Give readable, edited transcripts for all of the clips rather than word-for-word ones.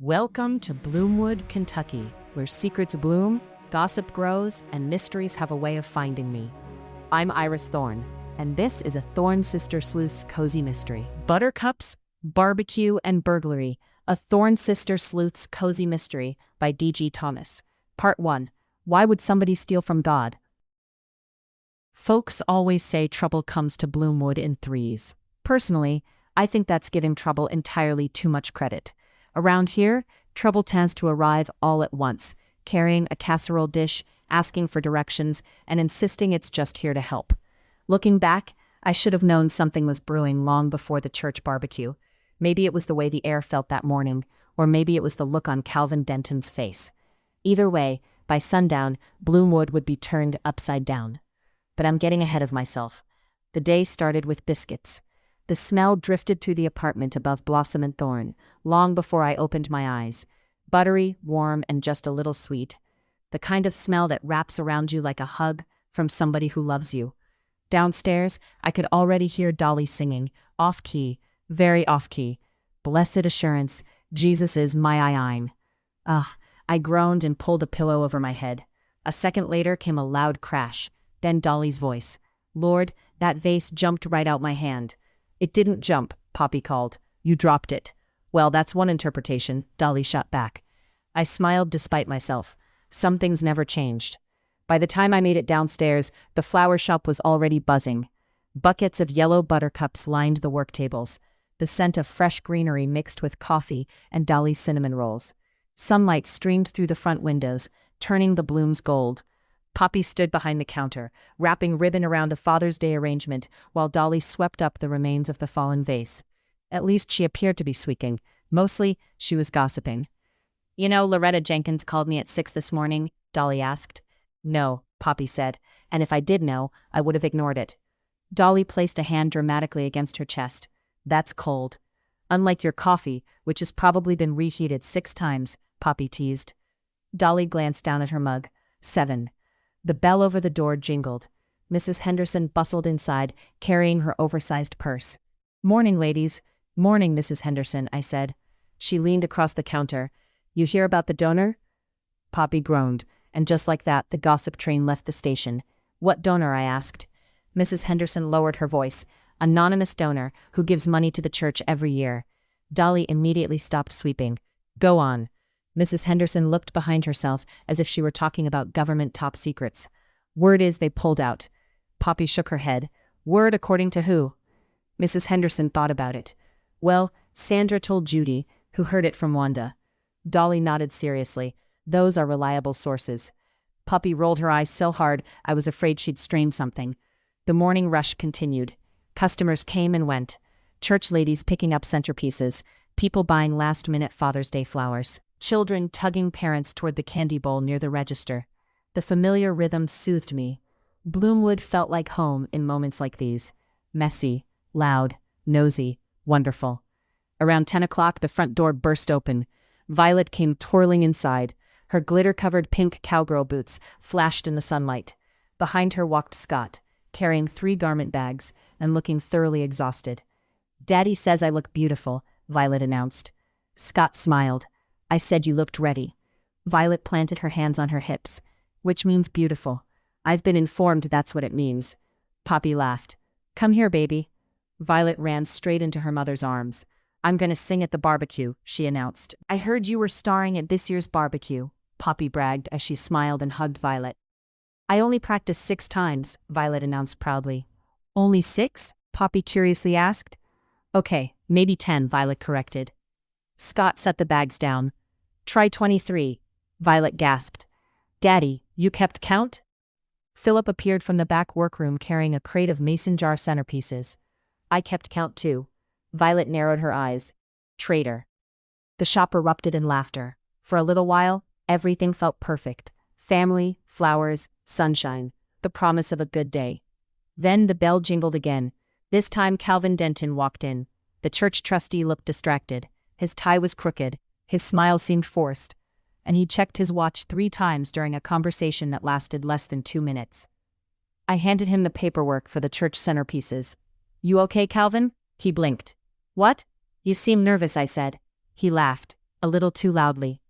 Welcome to Bloomwood, Kentucky, where secrets bloom, gossip grows, and mysteries have a way of finding me. I'm Iris Thorne, and this is a Thorne Sister Sleuths cozy mystery. Buttercups, Barbecue, and Burglary, a Thorne Sister Sleuths cozy mystery by D.G. Thomas. Part 1. Why would somebody steal from God? Folks always say trouble comes to Bloomwood in threes. Personally, I think that's giving trouble entirely too much credit. Around here, trouble tends to arrive all at once, carrying a casserole dish, asking for directions, and insisting it's just here to help. Looking back, I should have known something was brewing long before the church barbecue. Maybe it was the way the air felt that morning, or maybe it was the look on Calvin Denton's face. Either way, by sundown, Bloomwood would be turned upside down. But I'm getting ahead of myself. The day started with biscuits. The smell drifted through the apartment above Blossom and Thorne, long before I opened my eyes. Buttery, warm, and just a little sweet. The kind of smell that wraps around you like a hug from somebody who loves you. Downstairs, I could already hear Dolly singing, off-key, very off-key. Blessed assurance, Jesus is my I'm. I groaned and pulled a pillow over my head. A second later came a loud crash, then Dolly's voice. Lord, that vase jumped right out my hand. It didn't jump, Poppy called. You dropped it. Well, that's one interpretation, Dolly shot back. I smiled despite myself. Some things never changed. By the time I made it downstairs, the flower shop was already buzzing. Buckets of yellow buttercups lined the work tables, the scent of fresh greenery mixed with coffee and Dolly's cinnamon rolls. Sunlight streamed through the front windows, turning the blooms gold. Poppy stood behind the counter, wrapping ribbon around a Father's Day arrangement, while Dolly swept up the remains of the fallen vase. At least she appeared to be squeaking. Mostly, she was gossiping. You know, Loretta Jenkins called me at 6 this morning, Dolly asked. No, Poppy said, and if I did know, I would have ignored it. Dolly placed a hand dramatically against her chest. That's cold. Unlike your coffee, which has probably been reheated 6 times, Poppy teased. Dolly glanced down at her mug. 7. The bell over the door jingled. Mrs. Henderson bustled inside, carrying her oversized purse. Morning, ladies. Morning, Mrs. Henderson, I said. She leaned across the counter. You hear about the donor? Poppy groaned, and just like that, the gossip train left the station. What donor? I asked. Mrs. Henderson lowered her voice. Anonymous donor who gives money to the church every year. Dolly immediately stopped sweeping. Go on. Mrs. Henderson looked behind herself as if she were talking about government top secrets. Word is they pulled out. Poppy shook her head. Word according to who? Mrs. Henderson thought about it. Well, Sandra told Judy, who heard it from Wanda. Dolly nodded seriously. Those are reliable sources. Poppy rolled her eyes so hard I was afraid she'd strained something. The morning rush continued. Customers came and went. Church ladies picking up centerpieces. People buying last-minute Father's Day flowers. Children tugging parents toward the candy bowl near the register. The familiar rhythm soothed me. Bloomwood felt like home in moments like these. Messy, loud, nosy, wonderful. Around 10 o'clock, the front door burst open. Violet came twirling inside. Her glitter-covered pink cowgirl boots flashed in the sunlight. Behind her walked Scott, carrying 3 garment bags and looking thoroughly exhausted. Daddy says I look beautiful, Violet announced. Scott smiled. I said you looked ready. Violet planted her hands on her hips. Which means beautiful. I've been informed that's what it means. Poppy laughed. Come here, baby. Violet ran straight into her mother's arms. I'm gonna sing at the barbecue, she announced. I heard you were starring at this year's barbecue, Poppy bragged as she smiled and hugged Violet. I only practiced 6 times, Violet announced proudly. Only 6? Poppy curiously asked. Okay, maybe 10, Violet corrected. Scott set the bags down. Try 23, Violet gasped. Daddy, you kept count? Philip appeared from the back workroom carrying a crate of mason jar centerpieces. I kept count too. Violet narrowed her eyes. Traitor. The shop erupted in laughter. For a little while, everything felt perfect. Family, flowers, sunshine, the promise of a good day. Then the bell jingled again. This time Calvin Denton walked in. The church trustee looked distracted. His tie was crooked. His smile seemed forced, and he checked his watch 3 times during a conversation that lasted less than 2 minutes. I handed him the paperwork for the church centerpieces. You okay, Calvin? He blinked. What? You seem nervous, I said. He laughed. a little too loudly.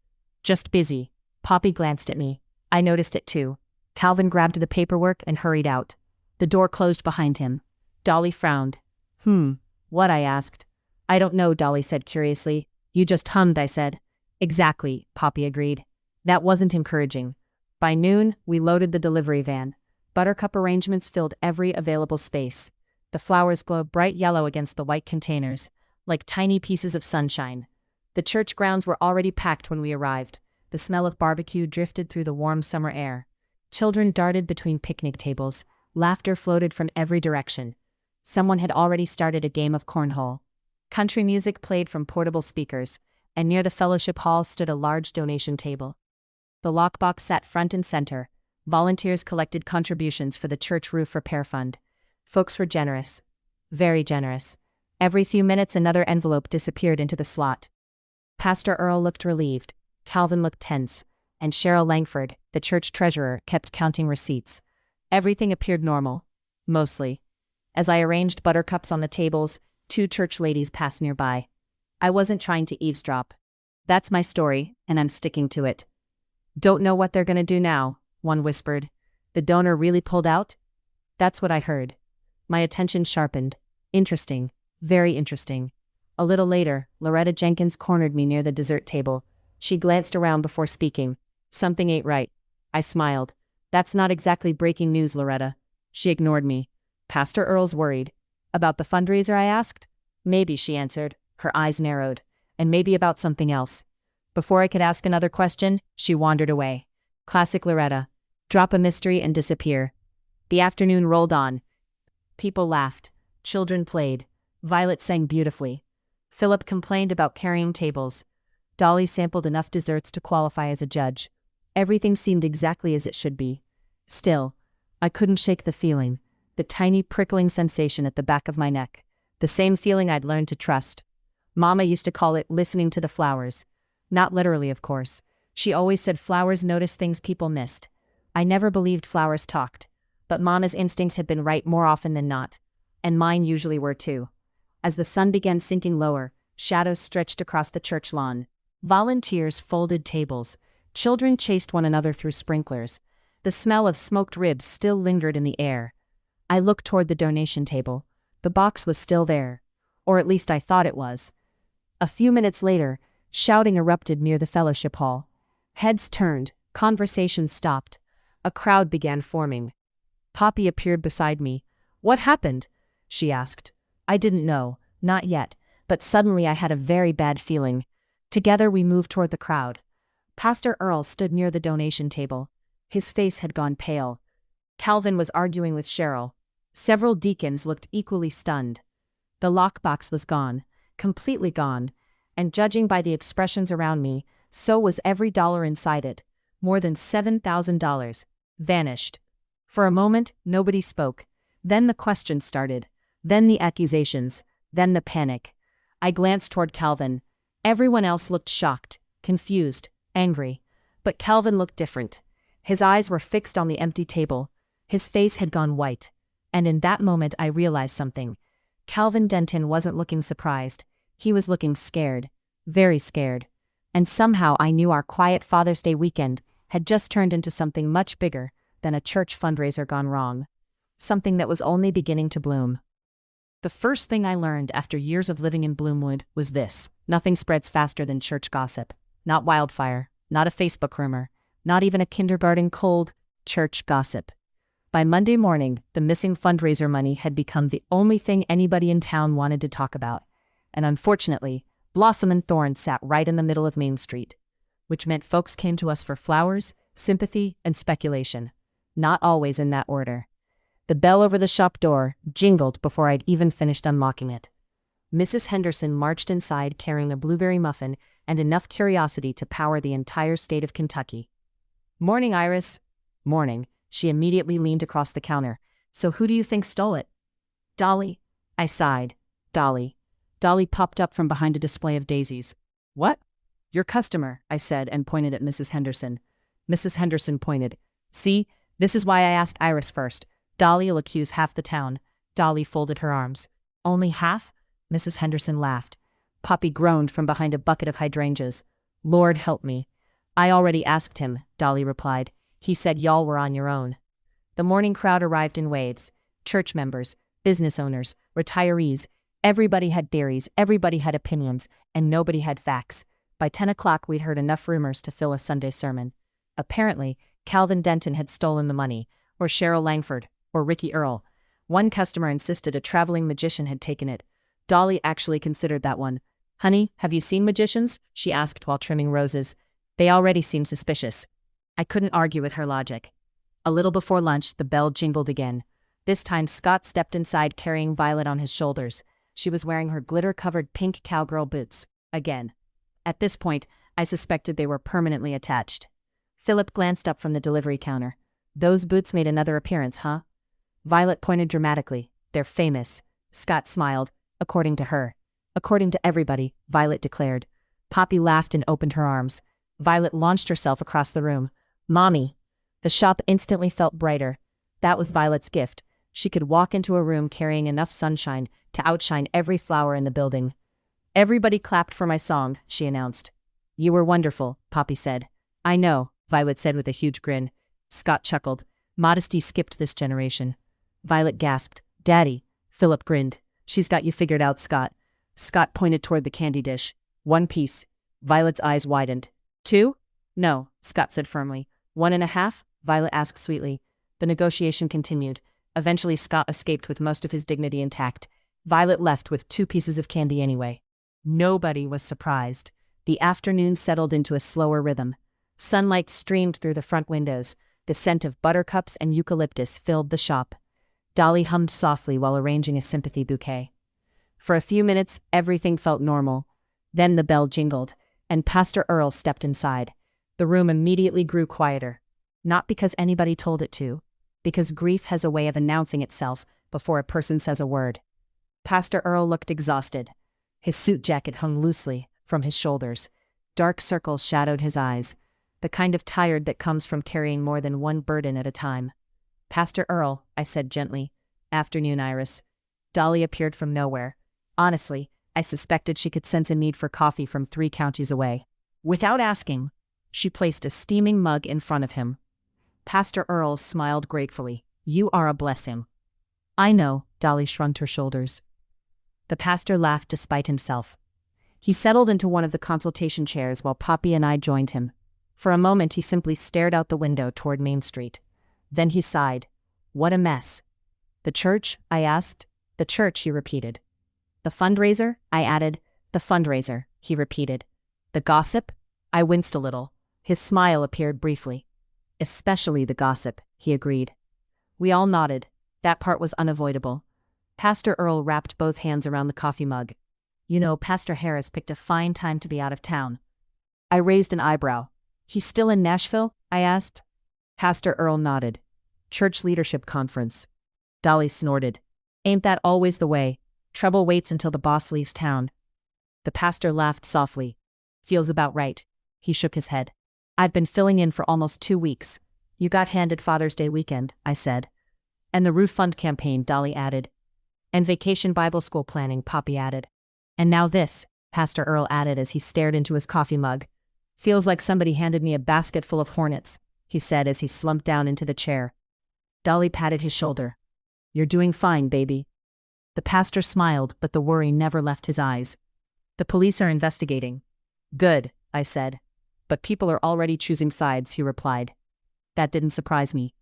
Just busy. Poppy glanced at me. I noticed it too. Calvin grabbed the paperwork and hurried out. The door closed behind him. Dolly frowned. What? I asked. I don't know, Dolly said curiously. You just hummed, I said. Exactly, Poppy agreed. That wasn't encouraging. By noon, we loaded the delivery van. Buttercup arrangements filled every available space. The flowers glowed bright yellow against the white containers, like tiny pieces of sunshine. The church grounds were already packed when we arrived. The smell of barbecue drifted through the warm summer air. Children darted between picnic tables. Laughter floated from every direction. Someone had already started a game of cornhole. Country music played from portable speakers, and near the fellowship hall stood a large donation table. The lockbox sat front and center. Volunteers collected contributions for the church roof repair fund. Folks were generous. Very generous. Every few minutes another envelope disappeared into the slot. Pastor Earl looked relieved. Calvin looked tense. And Cheryl Langford, the church treasurer, kept counting receipts. Everything appeared normal. Mostly. As I arranged buttercups on the tables, 2 church ladies passed nearby. I wasn't trying to eavesdrop. That's my story, and I'm sticking to it. Don't know what they're gonna do now, one whispered. The donor really pulled out? That's what I heard. My attention sharpened. Interesting. Very interesting. A little later, Loretta Jenkins cornered me near the dessert table. She glanced around before speaking. Something ain't right. I smiled. That's not exactly breaking news, Loretta. She ignored me. Pastor Earl's worried. About the fundraiser, I asked? Maybe, she answered. Her eyes narrowed. And maybe about something else. Before I could ask another question, she wandered away. Classic Loretta. Drop a mystery and disappear. The afternoon rolled on. People laughed. Children played. Violet sang beautifully. Philip complained about carrying tables. Dolly sampled enough desserts to qualify as a judge. Everything seemed exactly as it should be. Still, I couldn't shake the feeling, the tiny prickling sensation at the back of my neck, the same feeling I'd learned to trust. Mama used to call it listening to the flowers. Not literally, of course. She always said flowers notice things people missed. I never believed flowers talked, but Mama's instincts had been right more often than not, and mine usually were too. As the sun began sinking lower, shadows stretched across the church lawn. Volunteers folded tables. Children chased one another through sprinklers. The smell of smoked ribs still lingered in the air. I looked toward the donation table. The box was still there. Or at least I thought it was. A few minutes later, shouting erupted near the fellowship hall. Heads turned. Conversation stopped. A crowd began forming. Poppy appeared beside me. What happened? She asked. I didn't know. Not yet. But suddenly I had a very bad feeling. Together we moved toward the crowd. Pastor Earl stood near the donation table. His face had gone pale. Calvin was arguing with Cheryl. Several deacons looked equally stunned. The lockbox was gone, completely gone, and judging by the expressions around me, so was every dollar inside it. More than $7,000. Vanished. For a moment, nobody spoke. Then the questions started. Then the accusations. Then the panic. I glanced toward Calvin. Everyone else looked shocked, confused, angry. But Calvin looked different. His eyes were fixed on the empty table. His face had gone white. And in that moment I realized something. Calvin Denton wasn't looking surprised. He was looking scared. Very scared. And somehow I knew our quiet Father's Day weekend had just turned into something much bigger than a church fundraiser gone wrong. Something that was only beginning to bloom. The first thing I learned after years of living in Bloomwood was this: nothing spreads faster than church gossip. Not wildfire, not a Facebook rumor, not even a kindergarten cold, church gossip. By Monday morning, the missing fundraiser money had become the only thing anybody in town wanted to talk about. And unfortunately, Blossom and Thorne sat right in the middle of Main Street, which meant folks came to us for flowers, sympathy, and speculation. Not always in that order. The bell over the shop door jingled before I'd even finished unlocking it. Mrs. Henderson marched inside carrying a blueberry muffin and enough curiosity to power the entire state of Kentucky. "Morning, Iris." "Morning." She immediately leaned across the counter. "So who do you think stole it?" "Dolly." I sighed. "Dolly." Dolly popped up from behind a display of daisies. "What?" "Your customer," I said and pointed at Mrs. Henderson. Mrs. Henderson pointed. "See, this is why I asked Iris first. Dolly'll accuse half the town." Dolly folded her arms. "Only half?" Mrs. Henderson laughed. Poppy groaned from behind a bucket of hydrangeas. Lord help me. I already asked him, Dolly replied. He said y'all were on your own. The morning crowd arrived in waves. Church members, business owners, retirees. Everybody had theories, everybody had opinions, and nobody had facts. By 10 o'clock we'd heard enough rumors to fill a Sunday sermon. Apparently, Calvin Denton had stolen the money, or Cheryl Langford, or Ricky Earle. One customer insisted a traveling magician had taken it. Dolly actually considered that one. Honey, have you seen magicians? She asked while trimming roses. They already seemed suspicious. I couldn't argue with her logic. A little before lunch, the bell jingled again. This time Scott stepped inside carrying Violet on his shoulders. She was wearing her glitter-covered pink cowgirl boots. Again. At this point, I suspected they were permanently attached. Philip glanced up from the delivery counter. Those boots made another appearance, huh? Violet pointed dramatically. They're famous. Scott smiled. According to her. According to everybody, Violet declared. Poppy laughed and opened her arms. Violet launched herself across the room. Mommy. The shop instantly felt brighter. That was Violet's gift. She could walk into a room carrying enough sunshine to outshine every flower in the building. Everybody clapped for my song, she announced. You were wonderful, Poppy said. I know, Violet said with a huge grin. Scott chuckled. Modesty skipped this generation. Violet gasped. Daddy. Philip grinned. She's got you figured out, Scott. Scott pointed toward the candy dish. 1 piece. Violet's eyes widened. 2? No, Scott said firmly. 1.5? Violet asked sweetly. The negotiation continued. Eventually Scott escaped with most of his dignity intact. Violet left with 2 pieces of candy anyway. Nobody was surprised. The afternoon settled into a slower rhythm. Sunlight streamed through the front windows. The scent of buttercups and eucalyptus filled the shop. Dolly hummed softly while arranging a sympathy bouquet. For a few minutes, everything felt normal. Then the bell jingled, and Pastor Earle stepped inside. The room immediately grew quieter. Not because anybody told it to, because grief has a way of announcing itself before a person says a word. Pastor Earle looked exhausted. His suit jacket hung loosely from his shoulders. Dark circles shadowed his eyes, the kind of tired that comes from carrying more than one burden at a time. Pastor Earle, I said gently. Afternoon, Iris. Dolly appeared from nowhere. Honestly, I suspected she could sense a need for coffee from 3 counties away. Without asking, she placed a steaming mug in front of him. Pastor Earle smiled gratefully. You are a blessing. I know, Dolly shrugged her shoulders. The pastor laughed despite himself. He settled into one of the consultation chairs while Poppy and I joined him. For a moment he simply stared out the window toward Main Street. Then he sighed. What a mess. The church? I asked. The church, he repeated. The fundraiser? I added. The fundraiser, he repeated. The gossip? I winced a little. His smile appeared briefly. Especially the gossip, he agreed. We all nodded. That part was unavoidable. Pastor Earle wrapped both hands around the coffee mug. You know, Pastor Harris picked a fine time to be out of town. I raised an eyebrow. He's still in Nashville? I asked. Pastor Earle nodded. Church leadership conference. Dolly snorted. Ain't that always the way? Trouble waits until the boss leaves town. The pastor laughed softly. Feels about right. He shook his head. I've been filling in for almost 2 weeks. You got handed Father's Day weekend, I said. And the roof fund campaign, Dolly added. And vacation Bible school planning, Poppy added. And now this, Pastor Earle added as he stared into his coffee mug. Feels like somebody handed me a basket full of hornets, he said as he slumped down into the chair. Dolly patted his shoulder. You're doing fine, baby. The pastor smiled, but the worry never left his eyes. The police are investigating. Good, I said. But people are already choosing sides, he replied. That didn't surprise me.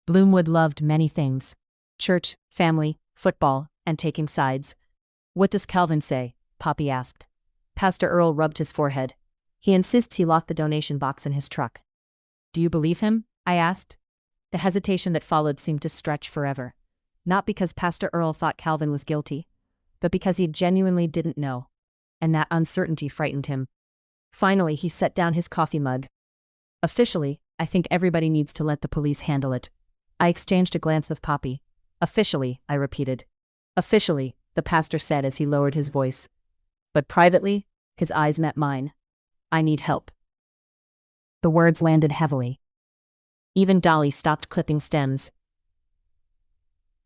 Bloomwood loved many things. Church, family, football, and taking sides. What does Calvin say? Poppy asked. Pastor Earle rubbed his forehead. He insists he locked the donation box in his truck. Do you believe him? I asked. The hesitation that followed seemed to stretch forever. Not because Pastor Earle thought Calvin was guilty, but because he genuinely didn't know. And that uncertainty frightened him. Finally, he set down his coffee mug. Officially, I think everybody needs to let the police handle it. I exchanged a glance with Poppy. Officially, I repeated. Officially, the pastor said as he lowered his voice. But privately, his eyes met mine. I need help. The words landed heavily. Even Dolly stopped clipping stems.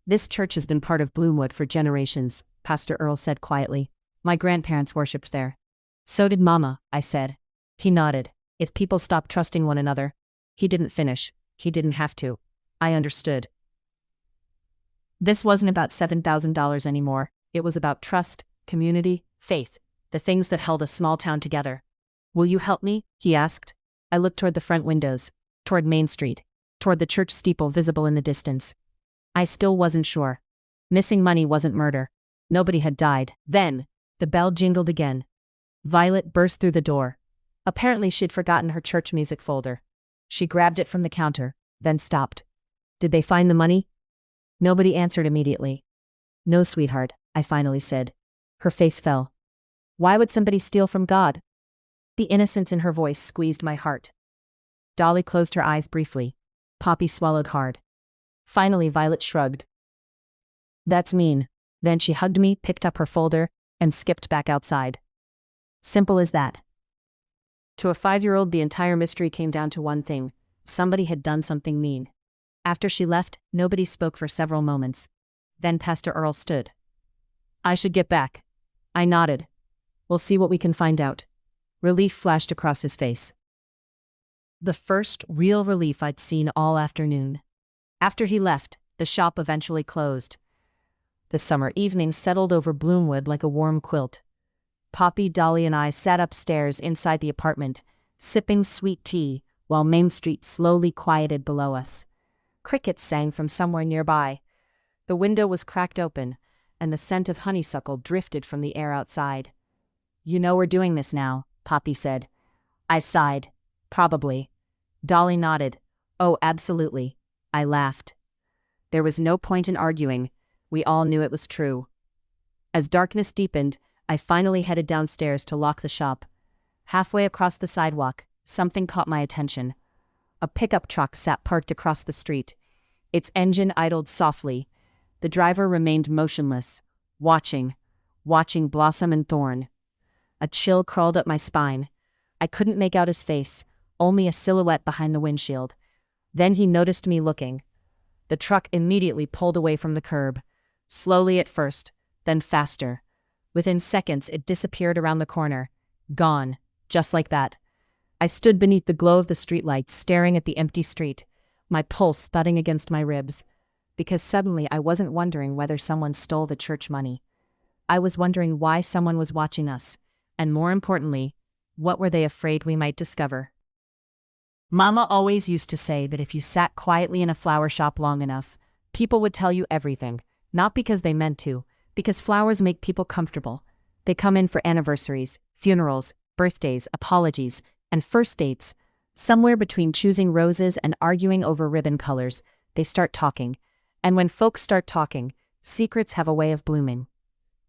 This church has been part of Bloomwood for generations, Pastor Earle said quietly. My grandparents worshipped there. So did Mama, I said. He nodded. If people stopped trusting one another. He didn't finish. He didn't have to. I understood. This wasn't about $7,000 anymore. It was about trust, community, faith, the things that held a small town together. Will you help me? He asked. I looked toward the front windows, toward Main Street, toward the church steeple visible in the distance. I still wasn't sure. Missing money wasn't murder. Nobody had died. Then, the bell jingled again. Violet burst through the door. Apparently she'd forgotten her church music folder. She grabbed it from the counter, then stopped. Did they find the money? Nobody answered immediately. No, sweetheart, I finally said. Her face fell. Why would somebody steal from God? The innocence in her voice squeezed my heart. Dolly closed her eyes briefly. Poppy swallowed hard. Finally, Violet shrugged. That's mean. Then she hugged me, picked up her folder, and skipped back outside. Simple as that. To a 5-year-old, the entire mystery came down to one thing. Somebody had done something mean. After she left, nobody spoke for several moments. Then Pastor Earl stood. I should get back. I nodded. We'll see what we can find out. Relief flashed across his face. The first real relief I'd seen all afternoon. After he left, the shop eventually closed. The summer evening settled over Bloomwood like a warm quilt. Poppy, Dolly, and I sat upstairs inside the apartment, sipping sweet tea, while Main Street slowly quieted below us. Crickets sang from somewhere nearby. The window was cracked open, and the scent of honeysuckle drifted from the air outside. You know we're doing this now, Poppy said. I sighed. Probably. Dolly nodded. Oh, absolutely. I laughed. There was no point in arguing. We all knew it was true. As darkness deepened, I finally headed downstairs to lock the shop. Halfway across the sidewalk, something caught my attention. A pickup truck sat parked across the street. Its engine idled softly. The driver remained motionless, watching Blossom and Thorne. A chill crawled up my spine. I couldn't make out his face, only a silhouette behind the windshield. Then he noticed me looking. The truck immediately pulled away from the curb. Slowly at first, then faster. Within seconds, it disappeared around the corner. Gone. Just like that. I stood beneath the glow of the streetlights, staring at the empty street, my pulse thudding against my ribs. Because suddenly I wasn't wondering whether someone stole the church money. I was wondering why someone was watching us, and more importantly, what were they afraid we might discover? Mama always used to say that if you sat quietly in a flower shop long enough, people would tell you everything, not because they meant to, because flowers make people comfortable. They come in for anniversaries, funerals, birthdays, apologies, and first dates. Somewhere between choosing roses and arguing over ribbon colors, they start talking. And when folks start talking, secrets have a way of blooming.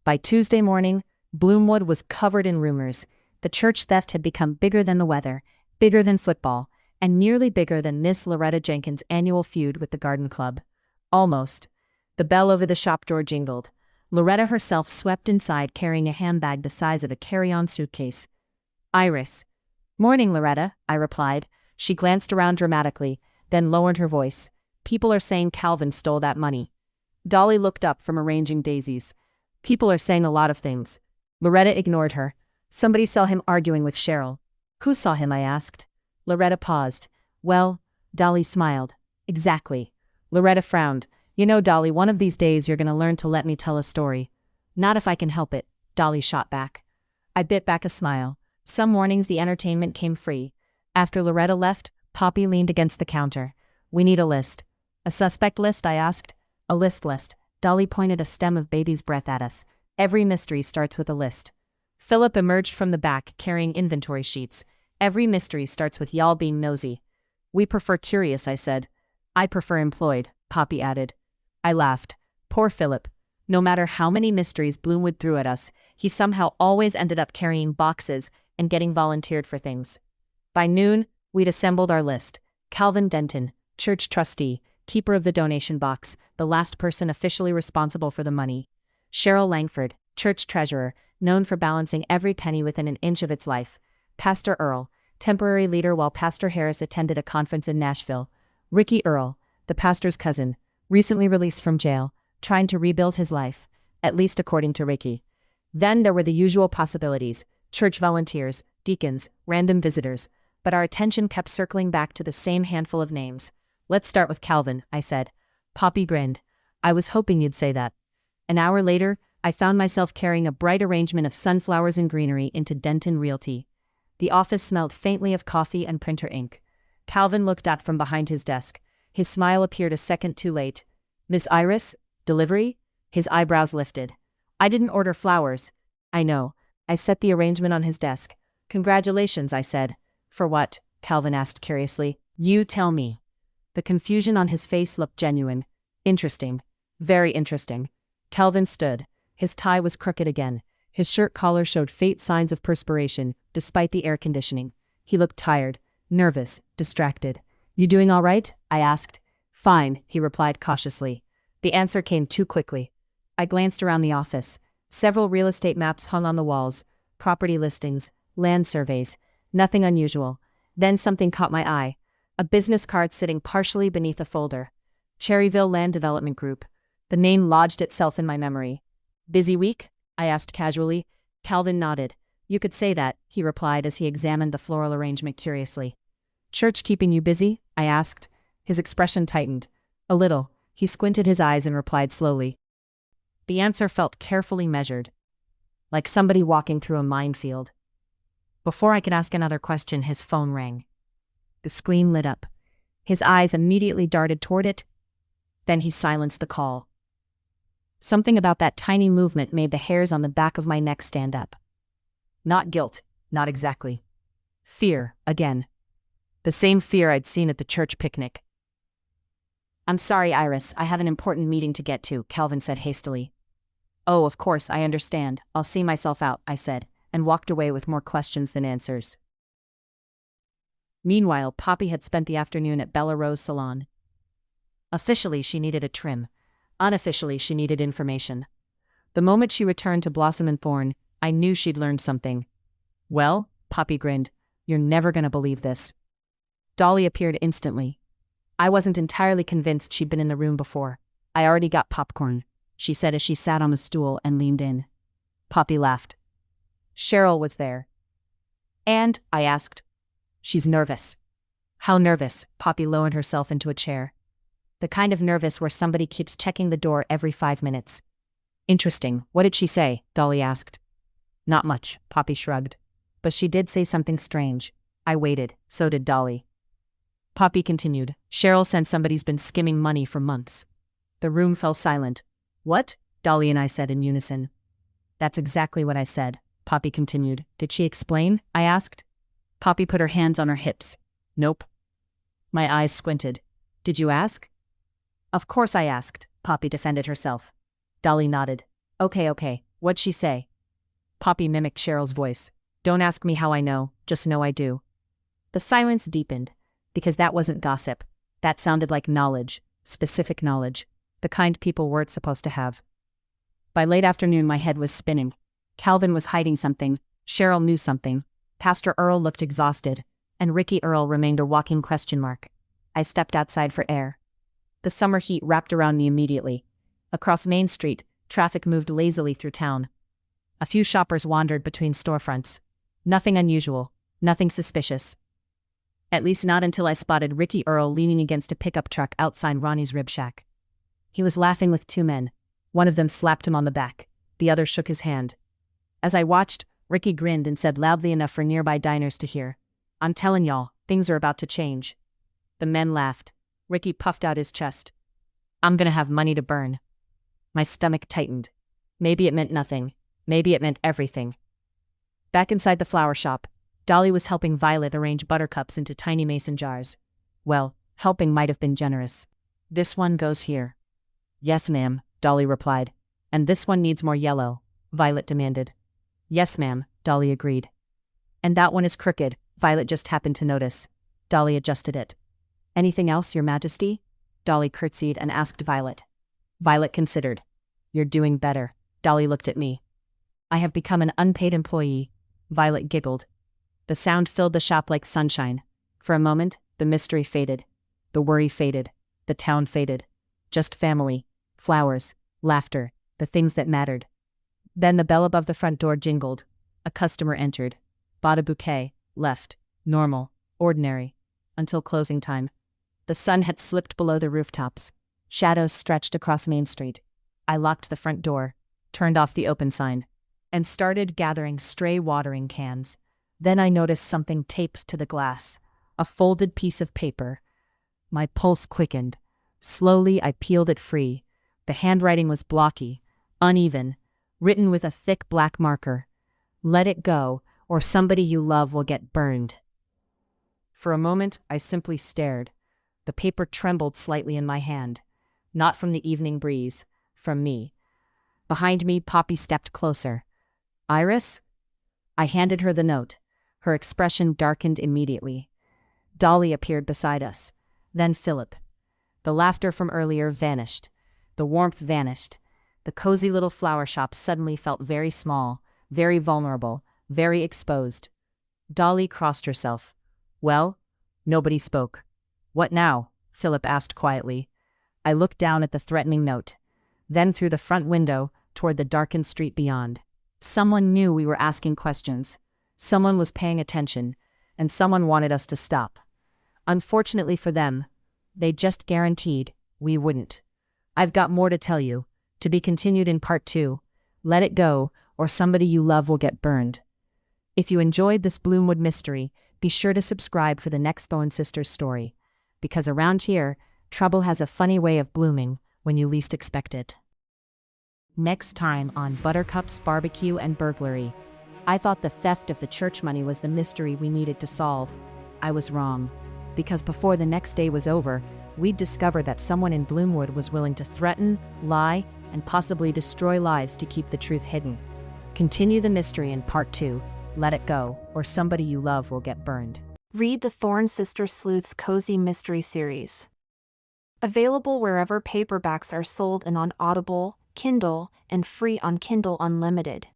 By Tuesday morning, Bloomwood was covered in rumors. The church theft had become bigger than the weather, bigger than football, and nearly bigger than Miss Loretta Jenkins' annual feud with the garden club. Almost. The bell over the shop door jingled. Loretta herself swept inside carrying a handbag the size of a carry-on suitcase. Iris. Morning, Loretta, I replied. She glanced around dramatically, then lowered her voice. People are saying Calvin stole that money. Dolly looked up from arranging daisies. People are saying a lot of things. Loretta ignored her. Somebody saw him arguing with Cheryl. Who saw him? I asked. Loretta paused. Well, Dolly smiled. Exactly. Loretta frowned. You know, Dolly, one of these days you're going to learn to let me tell a story. Not if I can help it, Dolly shot back. I bit back a smile. Some mornings the entertainment came free. After Loretta left, Poppy leaned against the counter. We need a list. A suspect list? I asked. A list. Dolly pointed a stem of baby's breath at us. Every mystery starts with a list. Philip emerged from the back carrying inventory sheets. Every mystery starts with y'all being nosy. We prefer curious, I said. I prefer employed, Poppy added. I laughed. Poor Philip. No matter how many mysteries Bloomwood threw at us, he somehow always ended up carrying boxes and getting volunteered for things. By noon, we'd assembled our list. Calvin Denton, church trustee, keeper of the donation box, the last person officially responsible for the money. Cheryl Langford, church treasurer, known for balancing every penny within an inch of its life. Pastor Earl, temporary leader while Pastor Harris attended a conference in Nashville. Ricky Earl, the pastor's cousin, recently released from jail, trying to rebuild his life, at least according to Ricky. Then there were the usual possibilities: church volunteers, deacons, random visitors, but our attention kept circling back to the same handful of names. Let's start with Calvin, I said. Poppy grinned. I was hoping you'd say that. An hour later, I found myself carrying a bright arrangement of sunflowers and greenery into Denton Realty. The office smelled faintly of coffee and printer ink. Calvin looked up from behind his desk. His smile appeared a second too late. Miss Iris? Delivery? His eyebrows lifted. I didn't order flowers. I know. I set the arrangement on his desk. Congratulations, I said. For what? Calvin asked curiously. You tell me. The confusion on his face looked genuine. Interesting. Very interesting. Calvin stood. His tie was crooked again. His shirt collar showed faint signs of perspiration, despite the air conditioning. He looked tired, nervous, distracted. You doing all right? I asked. Fine, he replied cautiously. The answer came too quickly. I glanced around the office. Several real estate maps hung on the walls. Property listings, land surveys. Nothing unusual. Then something caught my eye. A business card sitting partially beneath a folder. Cherryville Land Development Group. The name lodged itself in my memory. Busy week? I asked casually. Calvin nodded. You could say that, he replied as he examined the floral arrangement curiously. Church keeping you busy? I asked. His expression tightened. A little. He squinted his eyes and replied slowly. The answer felt carefully measured. Like somebody walking through a minefield. Before I could ask another question, his phone rang. The screen lit up. His eyes immediately darted toward it. Then he silenced the call. Something about that tiny movement made the hairs on the back of my neck stand up. Not guilt, not exactly. Fear, again. The same fear I'd seen at the church picnic. I'm sorry, Iris, I have an important meeting to get to, Calvin said hastily. Oh, of course, I understand. I'll see myself out, I said, and walked away with more questions than answers. Meanwhile, Poppy had spent the afternoon at Bella Rose Salon. Officially, she needed a trim. Unofficially, she needed information. The moment she returned to Blossom and Thorne, I knew she'd learned something. Well, Poppy grinned, you're never gonna believe this. Dolly appeared instantly. I wasn't entirely convinced she'd been in the room before. I already got popcorn, she said as she sat on the stool and leaned in. Poppy laughed. Cheryl was there. And, I asked. She's nervous. How nervous? Poppy lowered herself into a chair. The kind of nervous where somebody keeps checking the door every 5 minutes. Interesting. What did she say? Dolly asked. Not much, Poppy shrugged. But she did say something strange. I waited. So did Dolly. Poppy continued. Cheryl said somebody's been skimming money for months. The room fell silent. What? Dolly and I said in unison. That's exactly what I said, Poppy continued. Did she explain? I asked. Poppy put her hands on her hips. Nope. My eyes squinted. Did you ask? Of course I asked, Poppy defended herself. Dolly nodded. Okay, what'd she say? Poppy mimicked Cheryl's voice. Don't ask me how I know, just know I do. The silence deepened, because that wasn't gossip. That sounded like knowledge, specific knowledge, the kind people weren't supposed to have. By late afternoon my head was spinning. Calvin was hiding something, Cheryl knew something, Pastor Earl looked exhausted, and Ricky Earl remained a walking question mark. I stepped outside for air. The summer heat wrapped around me immediately. Across Main Street, traffic moved lazily through town. A few shoppers wandered between storefronts. Nothing unusual, nothing suspicious. At least not until I spotted Ricky Earl leaning against a pickup truck outside Ronnie's Rib Shack. He was laughing with 2 men. One of them slapped him on the back. The other shook his hand. As I watched, Ricky grinned and said loudly enough for nearby diners to hear, I'm telling y'all, things are about to change. The men laughed. Ricky puffed out his chest. I'm gonna have money to burn. My stomach tightened. Maybe it meant nothing. Maybe it meant everything. Back inside the flower shop, Dolly was helping Violet arrange buttercups into tiny mason jars. Well, helping might have been generous. This one goes here. Yes, ma'am, Dolly replied. And this one needs more yellow, Violet demanded. Yes, ma'am, Dolly agreed. And that one is crooked, Violet just happened to notice. Dolly adjusted it. Anything else, Your Majesty? Dolly curtsied and asked Violet. Violet considered. You're doing better. Dolly looked at me. I have become an unpaid employee. Violet giggled. The sound filled the shop like sunshine. For a moment, the mystery faded. The worry faded. The town faded. Just family, flowers, laughter, the things that mattered. Then the bell above the front door jingled. A customer entered. bought a bouquet, left, normal, ordinary, until closing time. The sun had slipped below the rooftops. Shadows stretched across Main Street. I locked the front door, turned off the open sign, and started gathering stray watering cans. Then I noticed something taped to the glass, a folded piece of paper. My pulse quickened. Slowly, I peeled it free. The handwriting was blocky, uneven, written with a thick black marker. Let it go, or somebody you love will get burned. For a moment, I simply stared. The paper trembled slightly in my hand. Not from the evening breeze, from me. Behind me, Poppy stepped closer. Iris? I handed her the note. Her expression darkened immediately. Dolly appeared beside us. Then Philip. The laughter from earlier vanished. The warmth vanished. The cozy little flower shop suddenly felt very small, very vulnerable, very exposed. Dolly crossed herself. Well? Nobody spoke. What now? Philip asked quietly. I looked down at the threatening note. Then through the front window, toward the darkened street beyond. Someone knew we were asking questions. Someone was paying attention, and someone wanted us to stop. Unfortunately for them, they just guaranteed we wouldn't. I've got more to tell you, to be continued in part 2. Let it go, or somebody you love will get burned. If you enjoyed this Bloomwood mystery, be sure to subscribe for the next Thorne Sisters story, because around here, trouble has a funny way of blooming when you least expect it. Next time on Buttercups, Barbecue, and Burglary. I thought the theft of the church money was the mystery we needed to solve. I was wrong. Because before the next day was over, we'd discovered that someone in Bloomwood was willing to threaten, lie, and possibly destroy lives to keep the truth hidden. Continue the mystery in part 2. Let it go, or somebody you love will get burned. Read the Thorne Sisters Sleuths Cozy Mystery Series. Available wherever paperbacks are sold and on Audible, Kindle, and free on Kindle Unlimited.